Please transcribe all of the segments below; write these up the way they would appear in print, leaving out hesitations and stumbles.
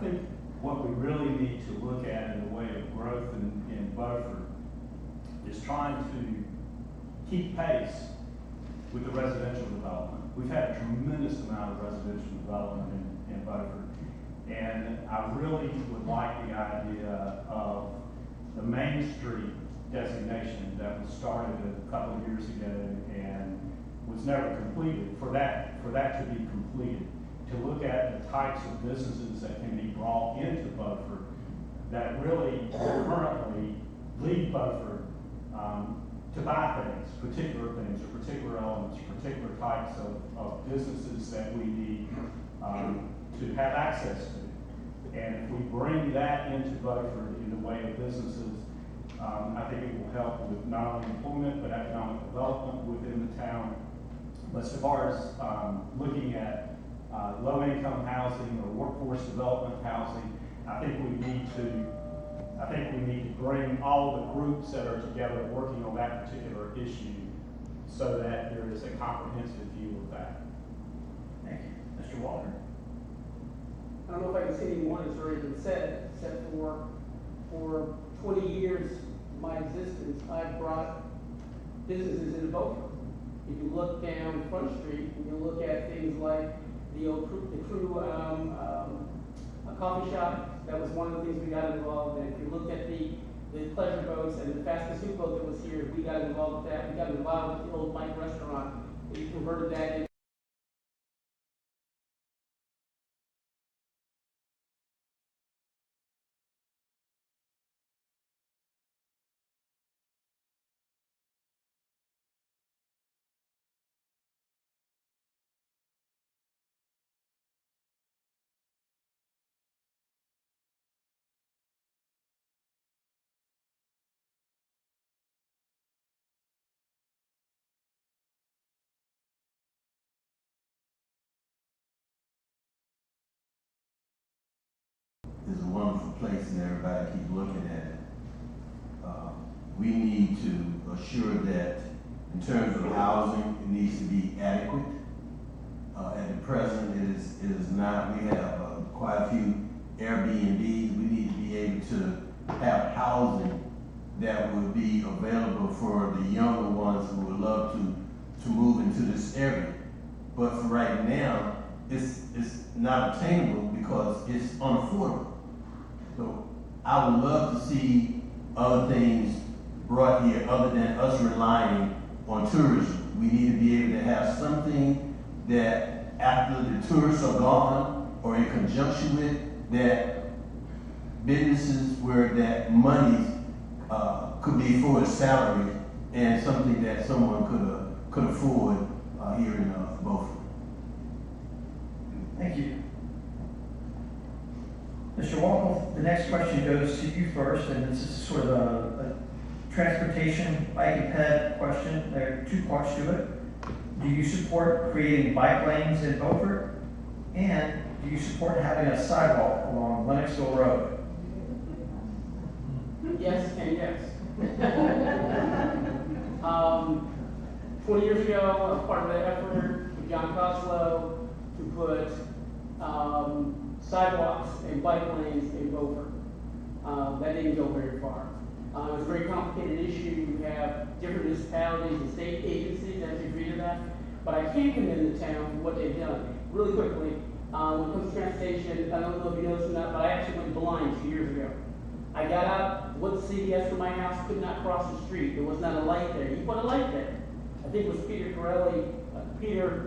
think what we really need to look at in the way of growth in Beaufort is trying to keep pace with the residential development. We've had a tremendous amount of residential development in Beaufort, and I really would like the idea of the Main Street designation that was started a couple of years ago and was never completed, for that to be completed, to look at the types of businesses that can be brought into Beaufort that really currently leave Beaufort to buy things, particular things, or particular elements, particular types of businesses that we need to have access to. And if we bring that into Beaufort in the way of businesses, I think it will help with not only employment, but economic development within the town. But as far as looking at low-income housing or workforce development housing, I think we need to bring all the groups that are together working on that particular issue so that there is a comprehensive view of that. Thank you. Mr. Walker? I don't know if I can say any more that's already been said, except for 20 years of my existence, I've brought businesses into Beaufort. If you look down Front Street, and you look at things like the Crew a coffee shop, that was one of the things we got involved in. If you look at the pleasure boats and the fast food boat that was here, we got involved with that. We got involved with the old Mike restaurant. We converted that into is a wonderful place and everybody keeps looking at it. We need to assure that in terms of housing, it needs to be adequate. At the present, it is not. We have quite a few Airbnbs. We need to be able to have housing that would be available for the younger ones who would love to move into this area. But for right now, it's not attainable because it's unaffordable. So I would love to see other things brought here other than us relying on tourism. We need to be able to have something that after the tourists are gone or in conjunction with that, businesses where that money could be for a salary and something that someone could afford here in Beaufort. Thank you. Mr. Walpole, the next question goes to you first, and this is sort of a transportation, bike and ped question. There are two parts to it. Do you support creating bike lanes in Beaufort? And do you support having a sidewalk along Lennoxville Road? yes and yes. 20 years ago, I was part of the effort with John Coslow to put sidewalks and bike lanes in Beaufort. That didn't go very far. It was a very complicated issue. You have different municipalities and state agencies that agree to that. But I can commend the town for what they've done. Really quickly, when it comes to transportation, I don't know if you noticed or not, but I actually went blind 2 years ago. I got out, went to CVS from my house, could not cross the street. There was not a light there. He put a light there. I think it was Peter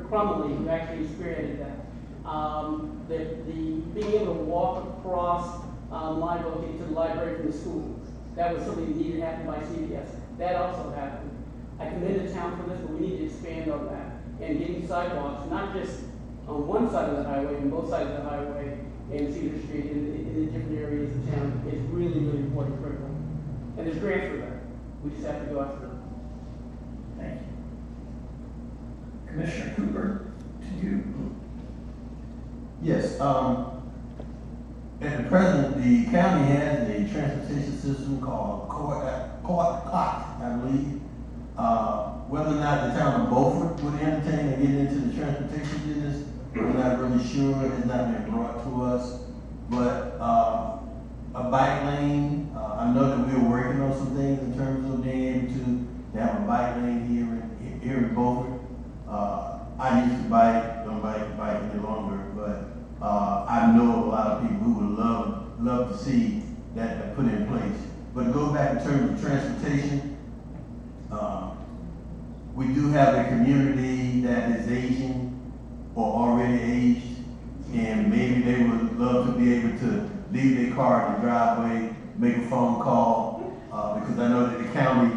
Crumley who actually spearheaded that. Being able to walk across Live Oak to the library from the schools, that was something that needed to happen by CVS. That also happened. I commend the town for this, but we need to expand on that. And getting sidewalks, not just on one side of the highway, on both sides of the highway, and Cedar Street in the different areas of town, is really, really important, critical. And there's grants for that. We just have to go after them. Thank you. Commissioner Cooper, to you. Yes. At the present, the county has a transportation system called COT, I believe. Whether or not the town of Beaufort would entertain and get into the transportation business, we're not really sure. It has not been brought to us. But, a bike lane, I know that we're working on some things in terms of being able to have a bike lane here in Beaufort. I used to bike, don't bike any longer, but, I know a lot of people who would love to see that put in place. But to go back in terms of transportation, we do have a community that is aging or already aged, and maybe they would love to be able to leave their car in the driveway, make a phone call, because I know that the county,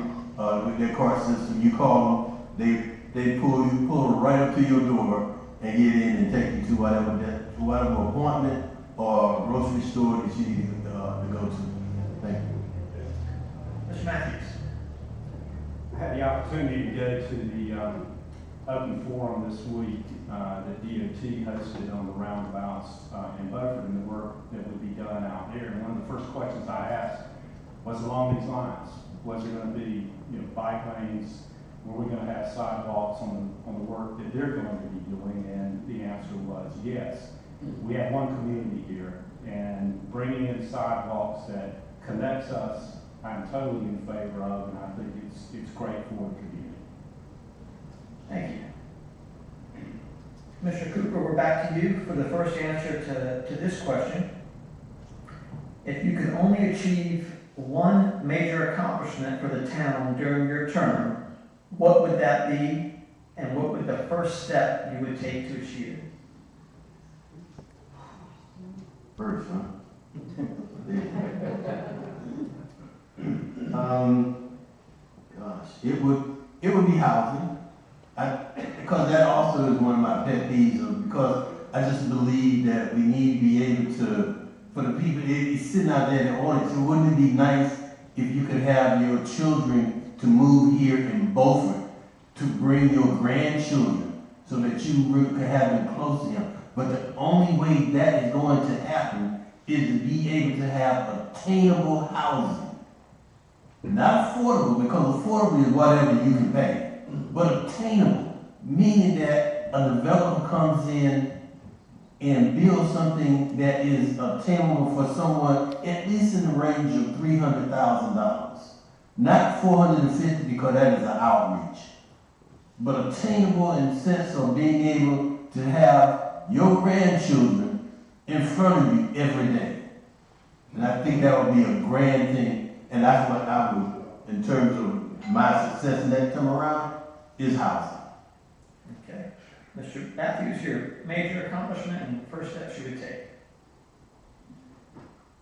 with their car system, you call them, they pull right up to your door and get in and take you to whatever appointment or grocery store that you need to go to. Thank you. Mr. Matthews? I had the opportunity to go to the open forum this week that DOT hosted on the roundabouts in Beaufort and the work that would be done out there. And one of the first questions I asked was along these lines. Was there going to be bike lanes? Were we going to have sidewalks on the work that they're going to be doing? And the answer was yes. We have one community here, and bringing in sidewalks that connects us, I'm totally in favor of, and I think it's great for the community. Thank you. Mr. Cooper, we're back to you for the first answer to this question. If you could only achieve one major accomplishment for the town during your term, what would that be, and what would the first step you would take to achieve it? First, huh? Gosh, it would be housing. Because that also is one of my pet peeves, because I just believe that we need to be able to, for the people it's sitting out there in the audience, wouldn't it be nice if you could have your children to move here in Beaufort, to bring your grandchildren, so that you could have them close to them. But the only way that is going to happen is to be able to have attainable housing. Not affordable, because affordable is whatever you can pay, but attainable, meaning that a developer comes in and builds something that is attainable for someone at least in the range of $300,000. Not $450, because that is an outreach, but attainable in the sense of being able to have your grandchildren in front of you every day. And I think that would be a grand thing, and that's what I would, in terms of my success next time around, is housing. Okay. Mr. Matthews, your major accomplishment and first steps you would take?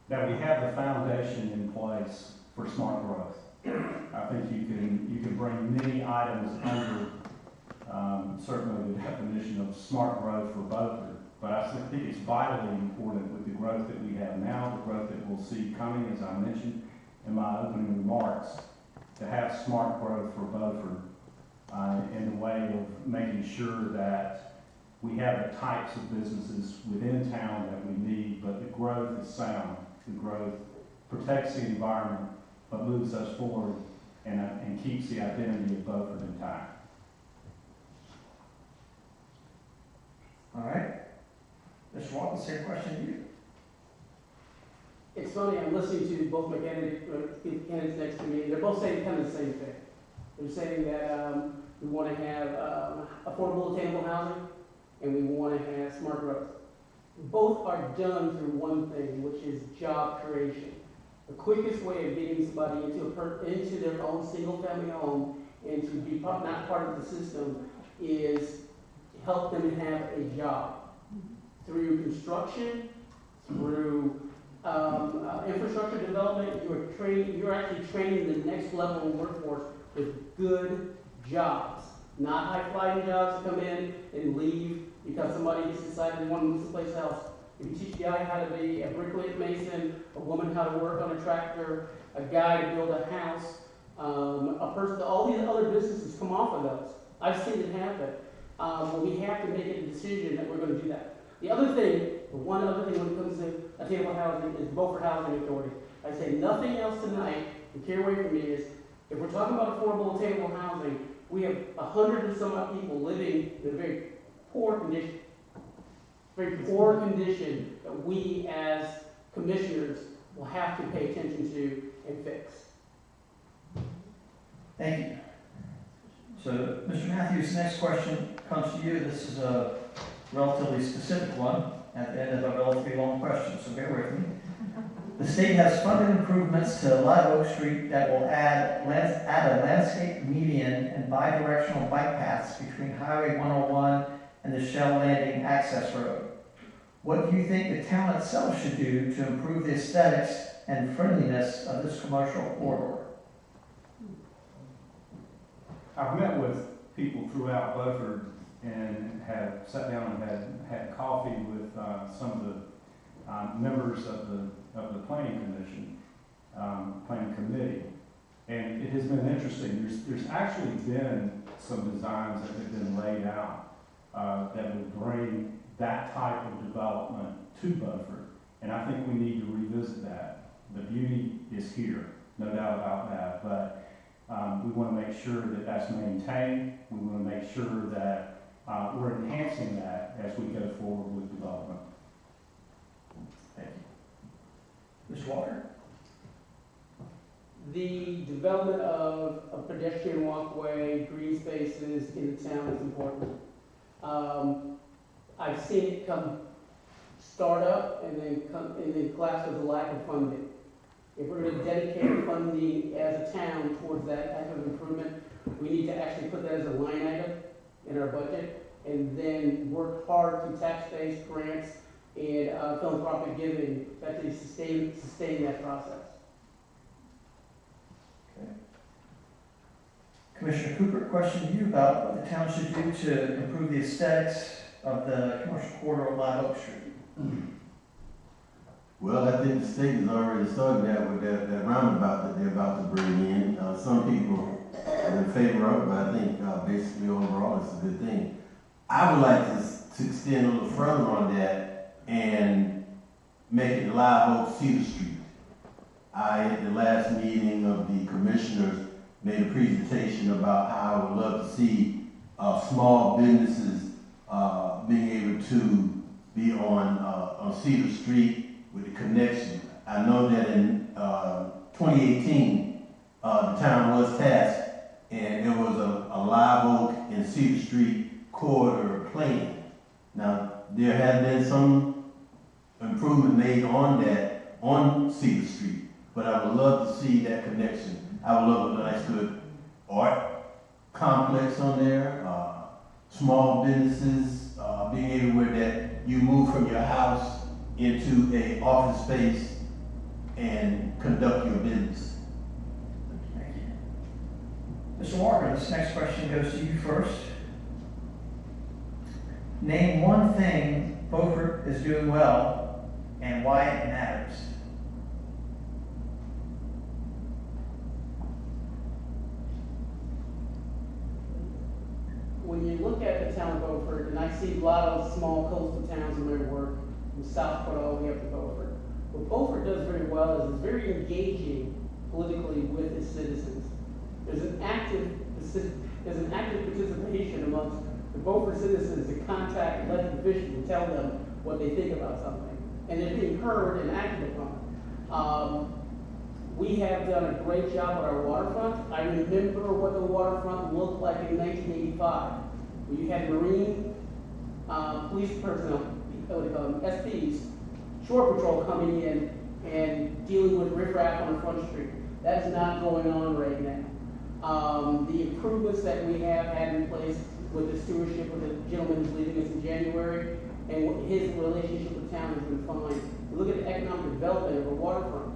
That we have the foundation in place for smart growth. I think you can bring many items under certainly the definition of smart growth for Beaufort, but I think it's vitally important with the growth that we have now, the growth that we'll see coming, as I mentioned in my opening remarks, to have smart growth for Beaufort in the way of making sure that we have the types of businesses within town that we need, but the growth is sound. The growth protects the environment, but moves us forward and keeps the identity of Beaufort intact. All right. Mr. Walton, same question to you. It's funny, I'm listening to both my candidates next to me, they're both saying kind of the same thing. They're saying that we want to have affordable, attainable housing, and we want to have smart growth. Both are done through one thing, which is job creation. The quickest way of getting somebody into their own single-family home and to be not part of the system is to help them have a job. Through construction, through infrastructure development, you're actually training the next level of workforce with good jobs. Not high-flying jobs that come in and leave because somebody just decided they want to move someplace else. If you teach a guy how to be a bricklayer mason, a woman how to work on a tractor, a guy to build a house, a person, all these other businesses come off of those. I've seen it happen. But we have to make a decision that we're going to do that. The other thing, the one other thing when it comes to attainable housing is Beaufort Housing Authority. I say nothing else tonight to carry away from me is, if we're talking about affordable attainable housing, we have 100 and some odd people living in a very poor condition. very poor condition that we as commissioners will have to pay attention to and fix. Thank you. So, Mr. Matthews, the next question comes to you. This is a relatively specific one at the end of a relatively long question, so bear with me. The state has funded improvements to Live Oak Street that will add a landscape median and bi-directional bike paths between Highway 101 and the Shell Landing access road. What do you think the town itself should do to improve the aesthetics and friendliness of this commercial corridor? I've met with people throughout Beaufort and have sat down and had coffee with some of the members of the planning commission, planning committee, and it has been interesting. There's actually been some designs that have been laid out that would bring that type of development to Beaufort, and I think we need to revisit that. The beauty is here, no doubt about that, but we want to make sure that that's maintained. We want to make sure that we're enhancing that as we go forward with development. Thank you. Mr. Walker? The development of a pedestrian walkway, green spaces in the town is important. I've seen it start up and then collapse with a lack of funding. If we're going to dedicate funding as a town towards that type of improvement, we need to actually put that as a line item in our budget and then work hard through tax-based grants and philanthropic giving to actually sustain that process. Okay. Commissioner Cooper, question to you about what the town should do to improve the aesthetics of the commercial corridor of Live Oak Street. Well, I think the state has already started that with that roundabout that they're about to bring in. Some people are in favor of it, but I think basically overall it's a good thing. I would like to extend a little further on that and make it Live Oak Cedar Street. At the last meeting of the commissioners, made a presentation about how I would love to see small businesses being able to be on Cedar Street with the connection. I know that in 2018, the town was tasked and there was a Live Oak and Cedar Street corridor plan. Now, there has been some improvement made on that, on Cedar Street, but I would love to see that connection. I would love a nice good art complex on there, small businesses, being able where that you move from your house into a office space and conduct your business. Thank you. Mr. Walker, this next question goes to you first. Name one thing Beaufort is doing well and why it matters. When you look at the town of Beaufort, and I see a lot of small coastal towns in my work, from Southport all the way up to Beaufort. What Beaufort does very well is it's very engaging politically with its citizens. There's an active participation amongst the Beaufort citizens to contact elected officials and tell them what they think about something. And they're being heard and acted upon. We have done a great job with our waterfront. I remember what the waterfront looked like in 1985. When you had Marine police personnel, SPs, shore patrol coming in and dealing with riffraff on Front Street. That's not going on right now. The improvements that we have had in place with the stewardship of the gentleman who's leaving us in January and his relationship with town has been fine. Look at the economic development of the waterfront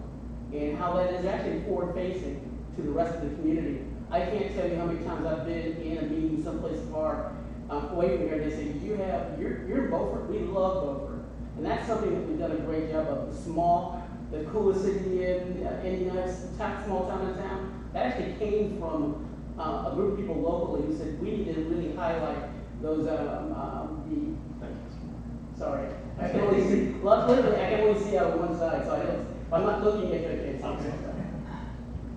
and how that is actually forward-facing to the rest of the community. I can't tell you how many times I've been in a meeting someplace far away from here, and they say, you're in Beaufort, we love Beaufort. And that's something that we've done a great job of. The coolest city in the United States, small town in town, that actually came from a group of people locally who said, we need to really highlight those, sorry. I can only see, literally, I can only see out of one side, so I'm not looking at your kids.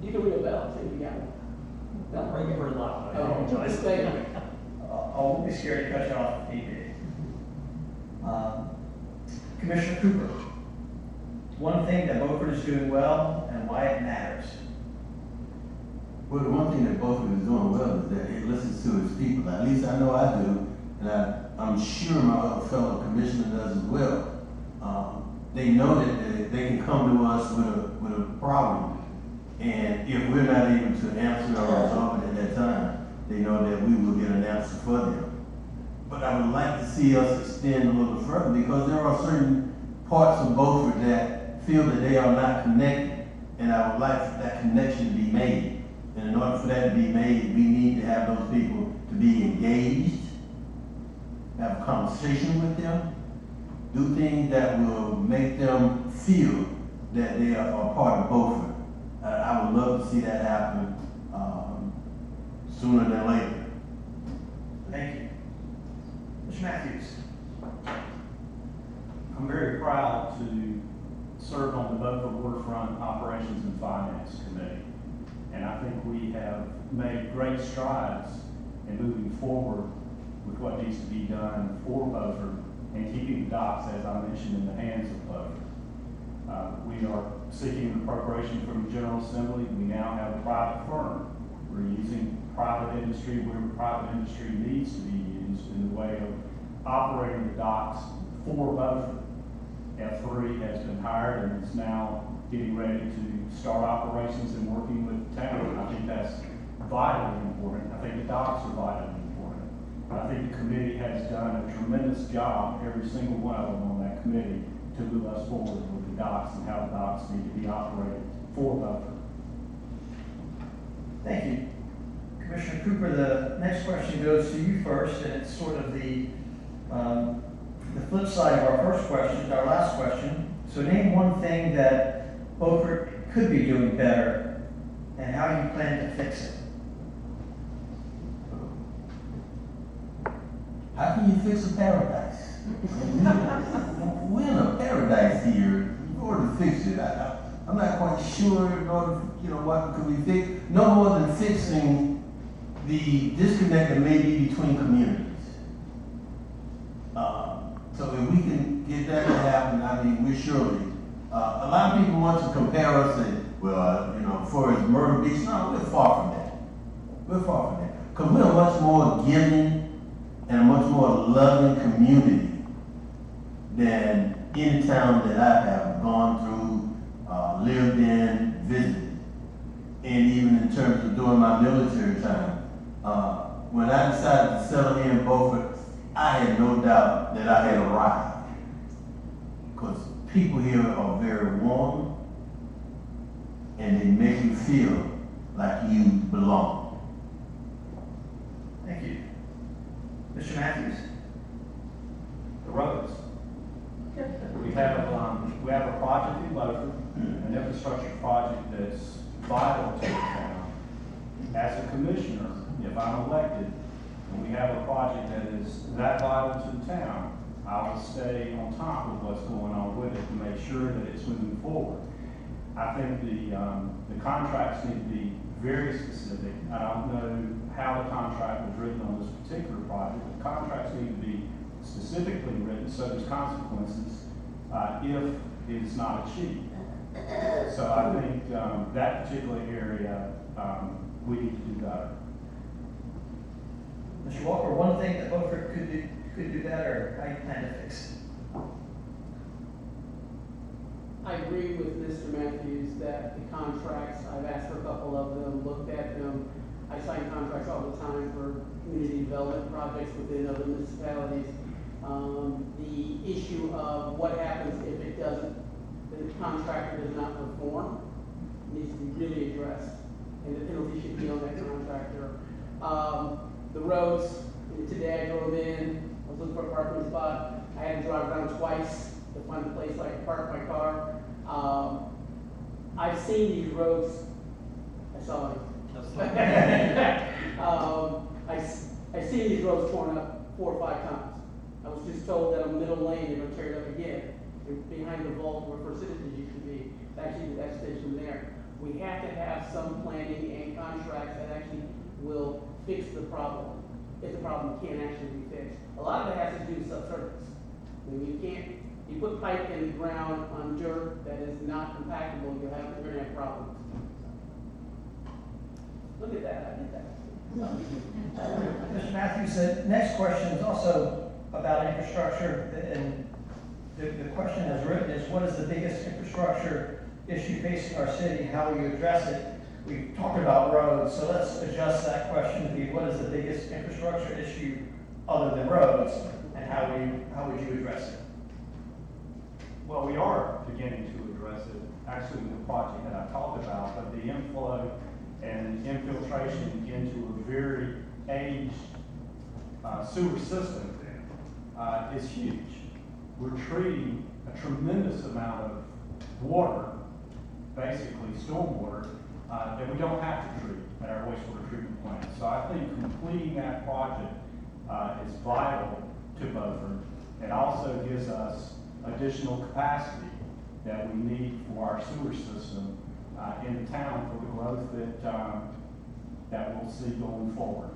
You can ring a bell, if you got one. No, ring it for loud. Oh, thank you. I won't be scared to cut you off if need be. Commissioner Cooper, one thing that Beaufort is doing well and why it matters. Well, the one thing that Beaufort is doing well is that it listens to its people. At least I know I do, and I'm sure my other fellow commissioner does as well. They know that they can come to us with a problem, and if we're not able to answer or resolve it at that time, they know that we will get an answer for them. But I would like to see us extend a little further, because there are certain parts of Beaufort that feel that they are not connected, and I would like for that connection to be made. And in order for that to be made, we need to have those people to be engaged, have a conversation with them, do things that will make them feel that they are part of Beaufort. I would love to see that happen sooner than later. Thank you. Mr. Matthews. I'm very proud to serve on the Beaufort Waterfront Operations and Finance Committee. And I think we have made great strides in moving forward with what needs to be done for Beaufort and keeping the docks, as I mentioned, in the hands of Beaufort. We are seeking an appropriation from the General Assembly. We now have a private firm. We're using private industry where private industry needs to be used in the way of operating the docks for Beaufort. F3 has been hired and is now getting ready to start operations and working with the town. I think that's vitally important. I think the docks are vitally important. I think the committee has done a tremendous job, every single one of them on that committee, to move us forward with the docks and how the docks need to be operated for Beaufort. Thank you. Commissioner Cooper, the next question goes to you first, and it's sort of the flip side of our first question, our last question. So name one thing that Beaufort could be doing better and how you plan to fix it. How can you fix a paradise? We're in a paradise here. In order to fix it, I'm not quite sure in order, what could we fix? No more than fixing the disconnect that may be between communities. So if we can get that to happen, I mean, we're surely. A lot of people want to compare us and, for as Myrtle Beach. No, we're far from that. We're far from that. Because we're a much more giving and a much more loving community than any town that I have gone through, lived in, visited. And even in terms of doing my military time, when I decided to settle here in Beaufort, I had no doubt that I had arrived. Because people here are very warm and they make you feel like you belong. Thank you. Mr. Matthews. The roads. We have a project in Beaufort, an infrastructure project that's vital to the town. As a commissioner, if I'm elected, and we have a project that is that vital to the town, I will stay on top of what's going on with it to make sure that it's moving forward. I think the contracts need to be very specific. I don't know how the contract was written on this particular project, but contracts need to be specifically written so there's consequences if it is not achieved. So I think that particular area we need to do better. Mr. Walker, one thing that Beaufort could do better, how you plan to fix it? I agree with Mr. Matthews that the contracts, I've asked for a couple of them, looked at them. I sign contracts all the time for community development projects within other municipalities. The issue of what happens if it doesn't, the contractor does not perform, needs to be really addressed, and the penalty should be on that contractor. The roads, today I drove in, I was looking for a parking spot, I had to drive around twice to find a place I could park my car. I've seen these roads, I saw it. I've seen these roads torn up 4 or 5 times. I was just told that on middle lane they're gonna tear it up again. Behind the vault where First Citizens used to be, actually that station there. We have to have some planning and contracts that actually will fix the problem, if the problem can actually be fixed. A lot of it has to do with subsurface. I mean, you can't You put pipe in the ground on dirt that is not compactable, you're gonna have problems. Look at that, I did that. Mr. Matthews, the next question is also about infrastructure, and the question as written is, what is the biggest infrastructure issue facing our city? How will you address it? We've talked about roads, so let's adjust that question to be, what is the biggest infrastructure issue other than roads, and how would you address it? Well, we are beginning to address it, actually with the project that I talked about, but the inflow and infiltration into a very aged sewer system is huge. We're treating a tremendous amount of water, basically stormwater, that we don't have to treat at our wastewater treatment plant. So I think completing that project is vital to Beaufort. It also gives us additional capacity that we need for our sewer system in the town for the growth that we'll see going forward.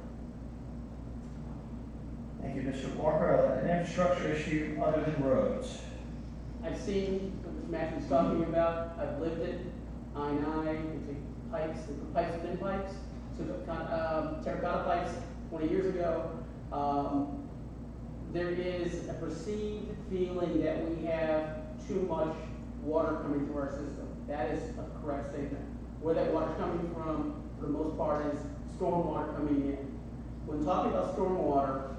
Thank you, Mr. Walker. An infrastructure issue other than roads. I've seen what Mr. Matthews talking about, I've lived it, I-9, it's pipes within pipes, so terracotta pipes 20 years ago. There is a perceived feeling that we have too much water coming through our system. That is a correct statement. Where that water's coming from, for the most part, is stormwater coming in. When talking about stormwater,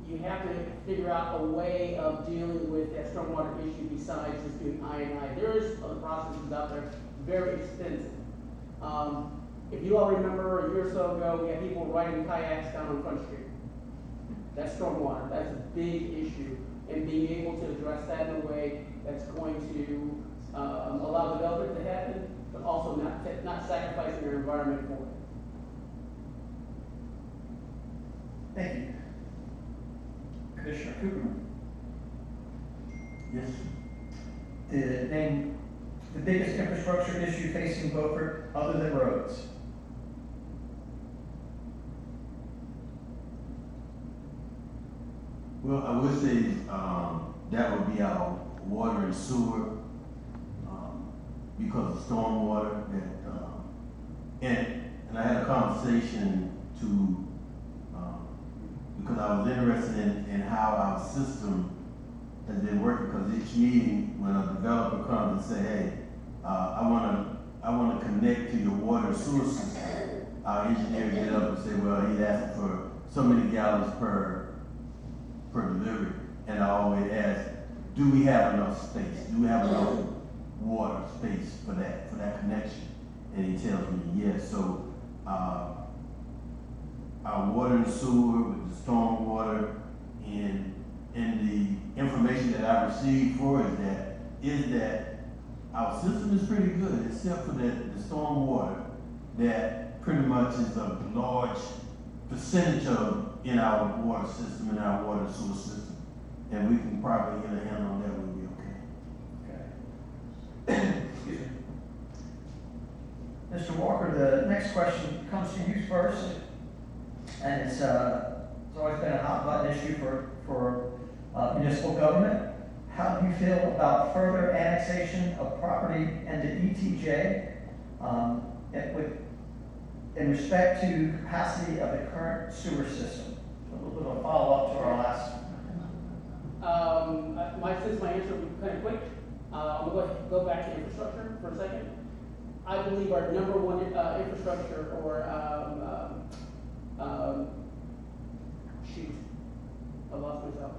you have to figure out a way of dealing with that stormwater issue besides just doing I&I. There is other processes out there, very expensive. If you all remember a year or so ago, we had people riding kayaks down on Front Street. That's stormwater. That's a big issue. And being able to address that in a way that's going to allow development to happen, but also not sacrificing our environment for it. Thank you. Commissioner Cooper. Yes. Name the biggest infrastructure issue facing Beaufort other than roads. Well, I would say that would be our water and sewer because of stormwater. And I had a conversation because I was interested in how our system has been working. Because each meeting, when a developer comes and say, "Hey, I want to connect to your water and sewer system," our engineer get up and say, "Well, he's asking for so many gallons per delivery," and I always ask, "Do we have enough space? Do we have enough water space for that connection?" And he tells me yes. So our water and sewer with the storm water and the information that I received for is that our system is pretty good, except for the storm water that pretty much is a large percentage of in our water system, in our water and sewer system. And we can probably get a handle on that, we'll be okay. Excuse me. Mr. Walker, the next question comes to you first, and it's always been a hot button issue for municipal government. How do you feel about further annexation of property into ETJ in respect to capacity of the current sewer system? A little bit of a follow-up to our last. Since my answer will be kind of quick, I'm going to go back to infrastructure for a second. I believe our number one infrastructure or shoot, I lost myself.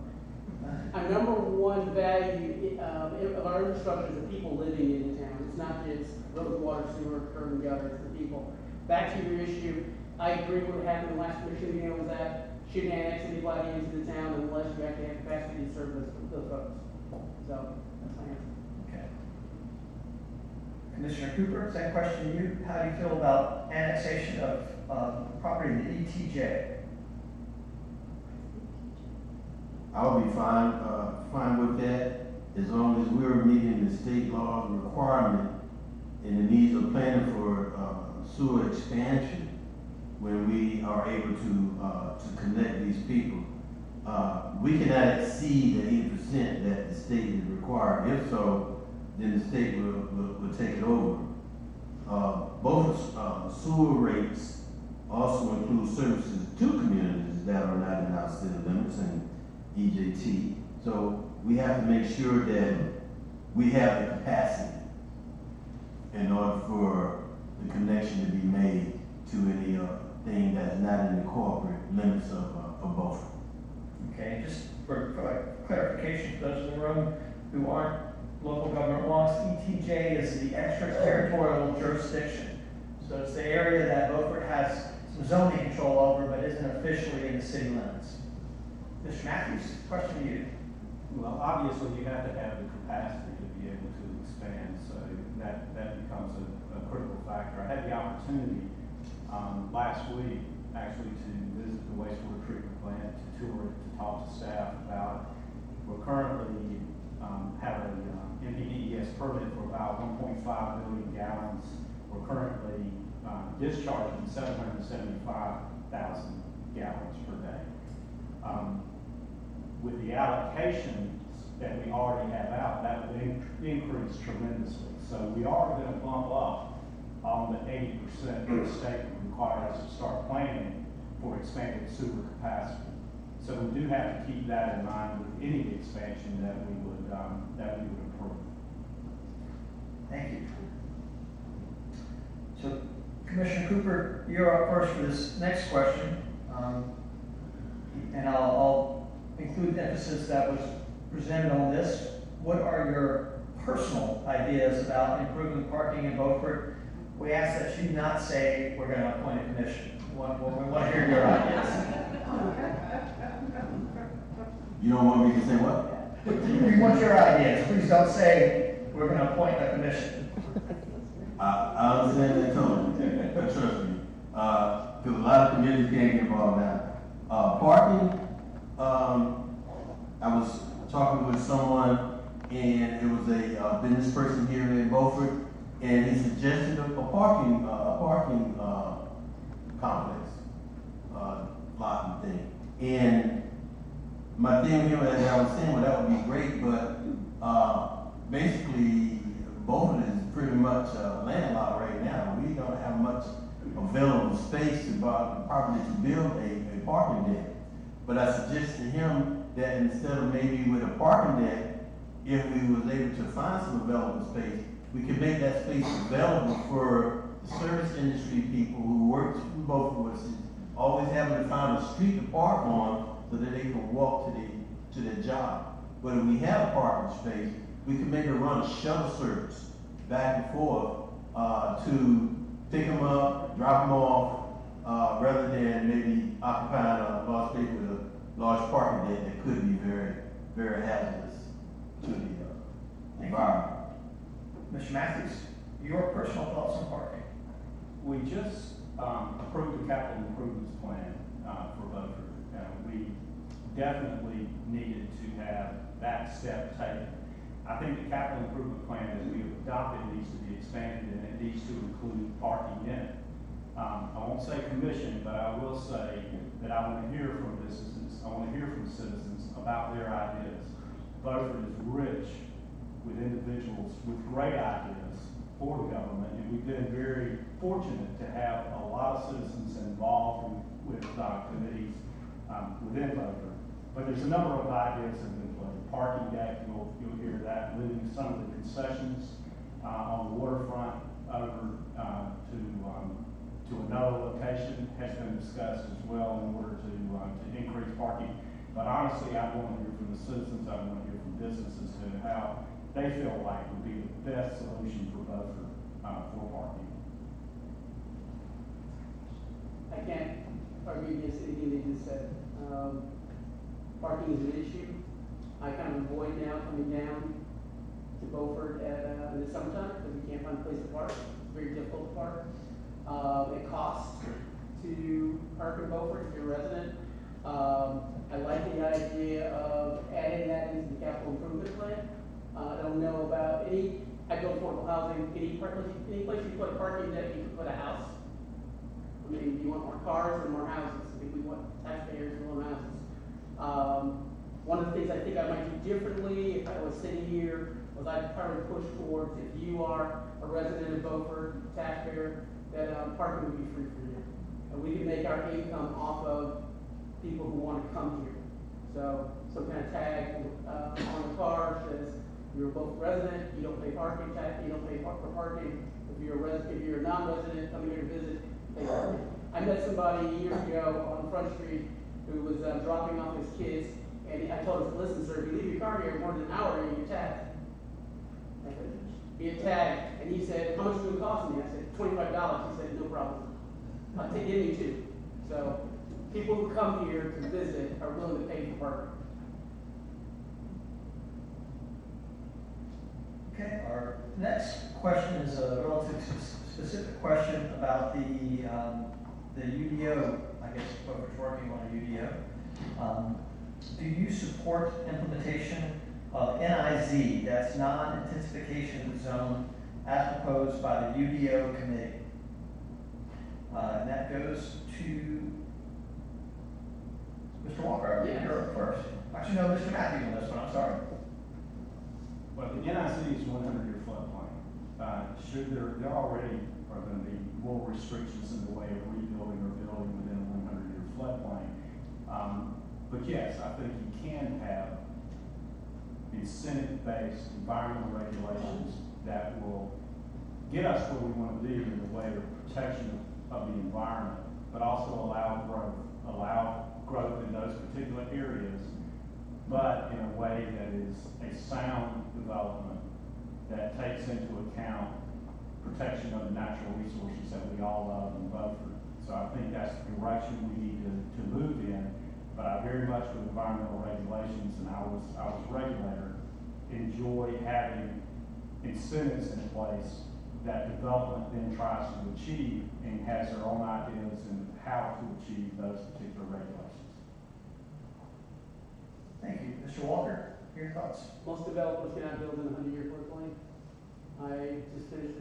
Our number one value of our infrastructure is the people living in the town. It's not just roads, water, sewer, curb and gutter, it's the people. Back to your issue, I agree with what happened in the last commission meeting was that shouldn't annex anybody into the town unless you actually have capacity to serve those folks. So that's my answer. Okay. Commissioner Cooper, same question to you. How do you feel about annexation of property in the ETJ? I'll be fine with that, as long as we're meeting the state law requirement and the needs of planning for sewer expansion when we are able to connect these people. we cannot exceed the 80% that the state is required. If so, then the state will take it over. Both sewer rates also include services to communities that are not in our city limits and EJT. So we have to make sure that we have the capacity in order for the connection to be made to any thing that's not in the corporate limits of Beaufort. Okay, just for like clarification for those in the room who aren't local government laws, ETJ is the extraterritorial jurisdiction. So it's the area that Beaufort has some zoning control over, but isn't officially in the city limits. Mr. Matthews, question to you. Well, obviously, you have to have the capacity to be able to expand, so that becomes a critical factor. I had the opportunity last week, actually, to visit the wastewater treatment plant, to tour it, to talk to staff about it. We're currently have an NPDES permit for about 1.5 billion gallons. We're currently discharging 775,000 gallons per day. With the allocations that we already have out, that would increase tremendously. So we are going to bump up on the 80% that the state requires us to start planning for expanded sewer capacity. So we do have to keep that in mind with any expansion that we would approve. Thank you. So, Commissioner Cooper, you're up first for this next question. And I'll include the emphasis that was presented on this. What are your personal ideas about improving parking in Beaufort? We ask that you not say we're going to appoint a commission. We want to hear your ideas. You don't want me to say what? We want your ideas. Please don't say we're going to appoint a commission. I understand that tone. Trust me. Because a lot of communities can't get involved now. Parking, I was talking with someone, and it was a business person here in Beaufort, and he suggested a parking complex, lot and thing. And my thing here, as I was saying, well, that would be great, but basically, Beaufort is pretty much landlocked right now. We don't have much available space to properly to build a parking deck. But I suggested to him that instead of maybe with a parking deck, if we was able to find some available space, we could make that space available for the service industry people who work in Beaufort, always having to find a street to park on so that they can walk to their job. But if we have a parking space, we can maybe run a shuttle service back and forth to pick them up, drop them off, rather than maybe occupying a large space with a large parking deck that could be very, very hazardous to the environment. Mr. Matthews, your personal thoughts on parking? We just approved the capital improvements plan for Beaufort. We definitely needed to have that step taken. I think the capital improvement plan that we have adopted needs to be expanded, and it needs to include parking in it. I won't say commission, but I will say that I want to hear from businesses, I want to hear from citizens about their ideas. Beaufort is rich with individuals with great ideas for the government, and we've been very fortunate to have a lot of citizens involved with committees within Beaufort. But there's a number of ideas that have been floated. Parking deck, you'll hear that. Moving some of the concessions on the waterfront over to another location has been discussed as well in order to increase parking. But honestly, I want to hear from the citizens. I want to hear from businesses to how they feel like would be the best solution for Beaufort for parking. I can't argue against anything they just said. Parking is an issue. I kind of avoid now coming down to Beaufort in the summertime because we can't find a place to park. It's very difficult to park. It costs to park in Beaufort if you're a resident. I like the idea of adding that into the capital improvement plan. I don't know about I build affordable housing, any place you put a parking deck, you can put a house. I mean, do you want more cars or more houses? I think we want taxpayers who want houses. One of the things I think I might do differently if I was sitting here was I'd probably push towards, if you are a resident of Beaufort, taxpayer, that parking would be free for you. And we can make our income off of people who want to come here. So some kind of tag on the car says you're a Beaufort resident, you don't pay parking tax, you don't pay for parking. If you're a non-resident coming here to visit, pay parking. I met somebody years ago on Front Street who was dropping off his kids, and I told him, listen, sir, if you leave your car here more than an hour, you get tagged. I said, get tagged. And he said, how much is it going to cost me? I said, $25. He said, no problem. Give me two. So people who come here to visit are willing to pay for parking. Okay, our next question is a relatively specific question about the UDO, I guess, Beaufort's working on a UDO. Do you support implementation of NIZ, that's non-intensification zone, as proposed by the UDO committee? And that goes to Mr. Walker. Yes. You're up first. Actually, no, Mr. Matthews on this one, I'm sorry. Well, the NIC is 100-year floodplain. There already are going to be more restrictions in the way of rebuilding or building within a 100-year floodplain. But yes, I think you can have incentive-based environmental regulations that will get us where we want to be in the way of protection of the environment, but also allow growth in those particular areas, but in a way that is a sound development that takes into account protection of the natural resources that we all love in Beaufort. So I think that's the direction we need to move in. But I very much, with environmental regulations, and I was a regulator, enjoy having incentives in place that development then tries to achieve and has their own ideas in how to achieve those particular regulations. Thank you. Mr. Walker, your thoughts? Most developers cannot build in a 100-year floodplain. I just finished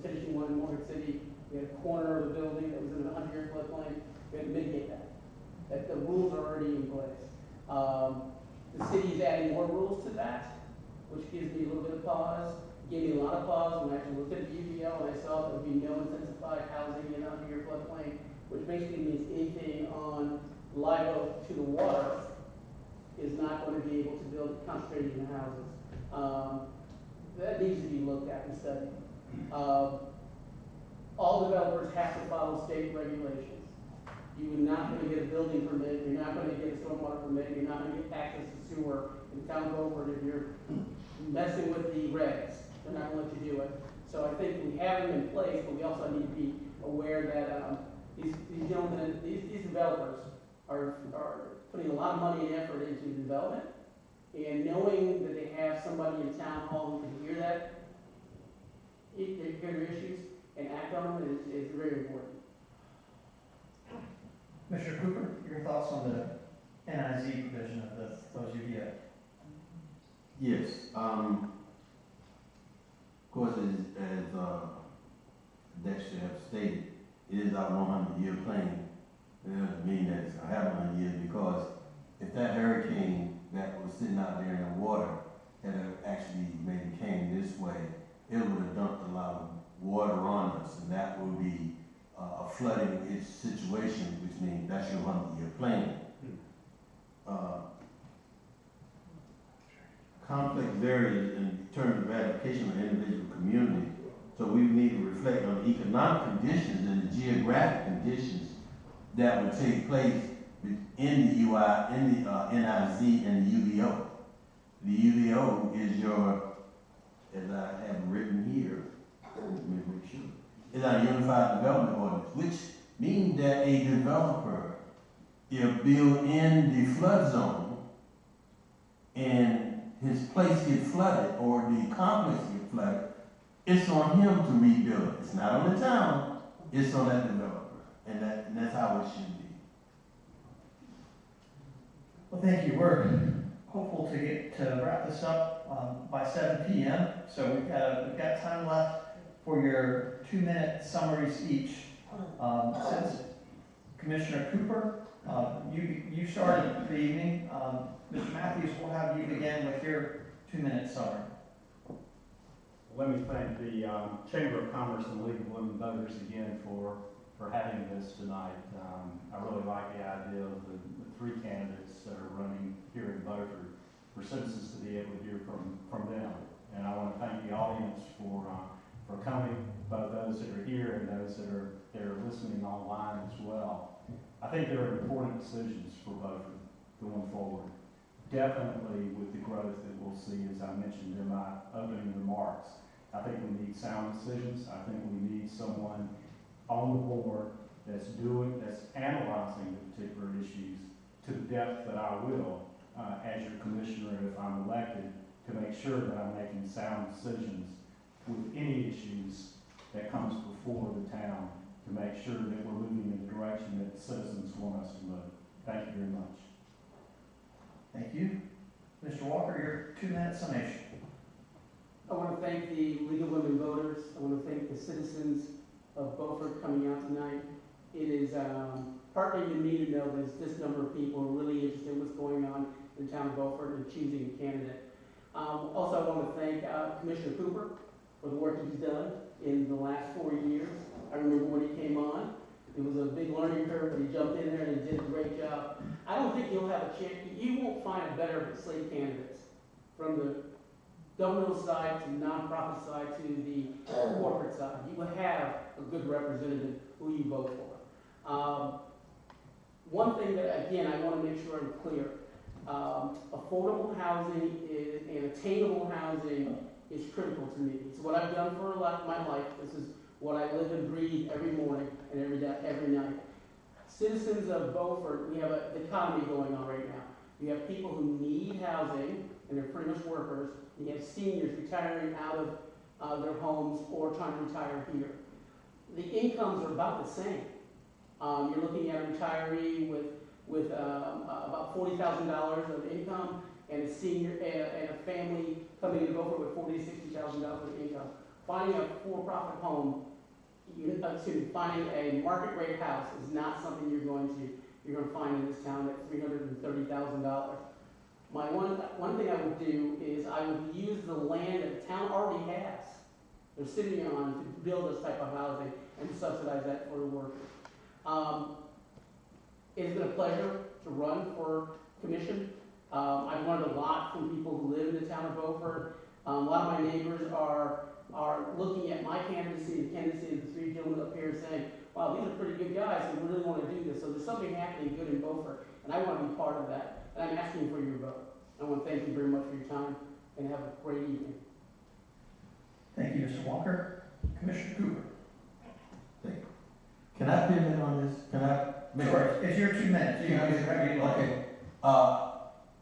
finishing one in Morgan City. We had a corner of the building that was in a 100-year floodplain. We had to mitigate that. The rules are already in place. The city is adding more rules to that, which gives me a little bit of pause. Gave me a lot of pause when I actually looked at the UDO and I saw there would be no intensified housing in a 100-year floodplain, which basically means anything on live oak to the water is not going to be able to build concentrated in houses. That needs to be looked at and studied. All developers have to follow state regulations. You're not going to get a building permit, you're not going to get a stormwater permit, you're not going to get access to sewer in town of Beaufort if you're messing with the regs. They're not going to let you do it. So I think we have them in place, but we also need to be aware that these gentlemen, these developers are putting a lot of money and effort into development, and knowing that they have somebody in town hall who can hear that, hear their issues, and act on them is very important. Mr. Cooper, your thoughts on the NIZ provision of those UDO? Yes. Of course, as Dexter have stated, it is our 100-year plan. It doesn't mean that it's going to have 100 years, because if that hurricane that was sitting out there in the water had actually maybe came this way, it would have dumped a lot of water on us, and that would be a flooding situation, which means that's your 100-year plan. Complex varies in terms of application of individual community, so we need to reflect on the economic conditions and the geographic conditions that would take place in the UI, in the NIZ and the UDO. The UDO is your, as I have written here, let me make sure, is our Unified Development Ordinance, which means that a developer, if built in the flood zone and his place gets flooded or the complex gets flooded, it's on him to rebuild it. It's not on the town, it's on that developer. And that's how it should be. Well, thank you. We're hopeful to wrap this up by 7 p.m. So we've got time left for your 2-minute summaries each. Since Commissioner Cooper You started the evening. Mr. Matthews, we'll have you begin with your 2-minute summary. Let me thank the Chamber of Commerce and League of Women Voters again for having this tonight. I really like the idea of the 3 candidates that are running here in Beaufort for citizens to be able to hear from them. And I want to thank the audience for coming, both those that are here and those that are listening online as well. I think there are important decisions for Beaufort going forward. Definitely with the growth that we'll see, as I mentioned in my opening remarks. I think we need sound decisions. I think we need someone on the board that's analyzing the particular issues to the depth that I will, as your commissioner, if I'm elected, to make sure that I'm making sound decisions with any issues that comes before the town, to make sure that we're moving in the direction that the citizens want us to move. Thank you very much. Thank you. Mr. Walker, your 2-minute summation. I want to thank the League of Women Voters. I want to thank the citizens of Beaufort coming out tonight. It is heartening to me to know there's this number of people who are really interested in what's going on in the town of Beaufort and choosing a candidate. Also, I want to thank Commissioner Cooper for the work he's done in the last 4 years. I remember when he came on. It was a big learning curve, but he jumped in there and he did a great job. I don't think you'll have a chance, you won't find a better slate candidates from the governmental side to the nonprofit side to the corporate side. You will have a good representative who you vote for. One thing that, again, I want to make sure I'm clear. Affordable housing and attainable housing is critical to me. It's what I've done for a lot of my life. This is what I live and breathe every morning and every night. Citizens of Beaufort, we have an economy going on right now. You have people who need housing, and they're pretty much workers. And you have seniors retiring out of their homes or trying to retire here. The incomes are about the same. You're looking at a retiree with about $40,000 of income, and a senior and a family coming into Beaufort with $40,000 to $60,000 of income. Finding a for-profit home, finding a market rate house is not something you're going to find in this town at $330,000. My one thing I would do is I would use the land that the town already has. They're sitting on to build this type of housing and to subsidize that for the workers. It has been a pleasure to run for commission. I've learned a lot from people who live in the town of Beaufort. A lot of my neighbors are looking at my candidacy, the candidacy of the 3 gentlemen up here, saying, wow, these are pretty good guys who really want to do this. So there's something happening good in Beaufort, and I want to be part of that. And I'm asking for your vote. I want to thank you very much for your time, and have a great evening. Thank you, Mr. Walker. Commissioner Cooper. Thank you. Can I pivot on this? Can I make Sure. It's your 2 minutes. You can use it however you like. Okay.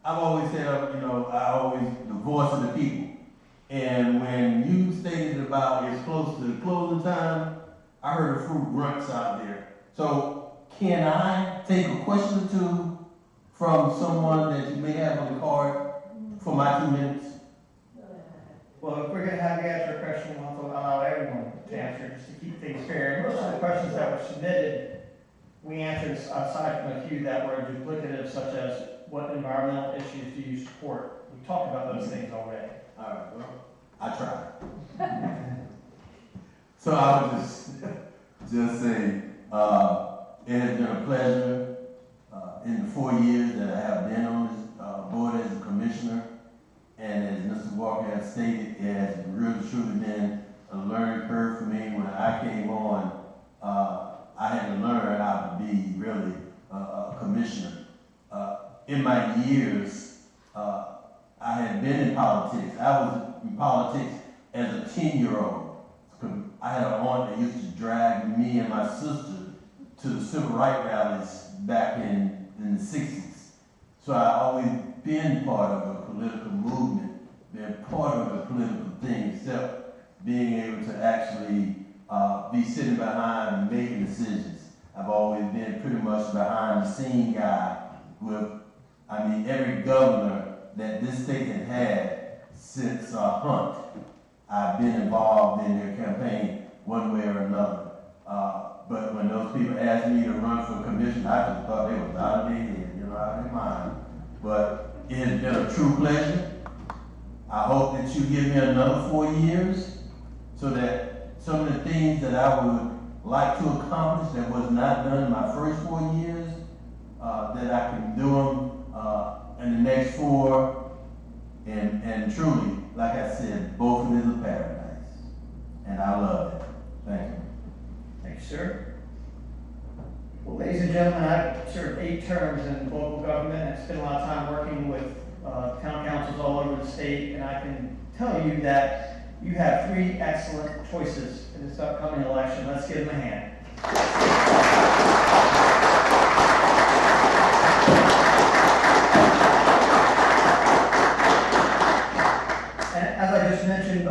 I've always said, I always the voice of the people. And when you stated about it's close to the closing time, I heard a few grunts out there. So can I take a question or 2 from someone that you may have on the card for my 2 minutes? Well, if we're going to have you answer a question, we'll have to allow everyone to answer just to keep things fair. And most of the questions that were submitted, we answered aside from a few that were duplicative, such as what environmental issues do you support? We talked about those things already. All right, well, I tried. So I would just say, it has been a pleasure in the 4 years that I have been on this board as a commissioner. And as Mr. Walker has stated, it has really truly been a learning curve for me. When I came on, I had to learn how to be really a commissioner. In my years, I had been in politics. I was in politics as a 10-year-old. I had an aunt that used to drag me and my sister to the civil rights rallies back in the 60s. So I always been part of a political movement, been part of a political thing, except being able to actually be sitting behind and making decisions. I've always been pretty much behind the scene guy with, every governor that this state has had since Hunt. I've been involved in their campaign one way or another. But when those people asked me to run for commission, I just thought they was out of their head, out of their mind. But it has been a true pleasure. I hope that you give me another 4 years so that some of the things that I would like to accomplish that was not done in my first 4 years, that I can do them in the next 4. And truly, like I said, Beaufort is a paradise. And I love it. Thank you. Thank you, sir. Well, ladies and gentlemen, I've served 8 terms in local government. I've spent a lot of time working with town councils all over the state, and I can tell you that you have 3 excellent choices in this upcoming election. Let's give them a hand. And as I just mentioned,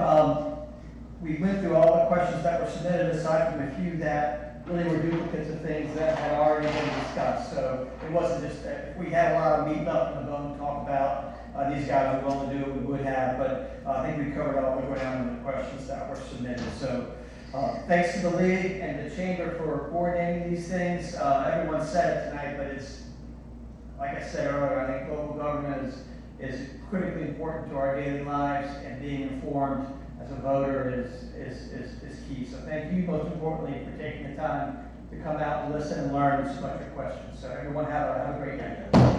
we went through all the questions that were submitted, aside from a few that really were duplicates of things that had already been discussed. So it wasn't just, if we had a lot of meat left in the bone to talk about, these guys were willing to do it, we would have, but I think we covered all the ground in the questions that were submitted. So thanks to the league and the chamber for coordinating these things. Everyone said it tonight, but it's, like I said earlier, I think local government is critically important to our daily lives, and being informed as a voter is key. So thank you, most importantly, for taking the time to come out and listen and learn and submit your questions. So everyone have a great night.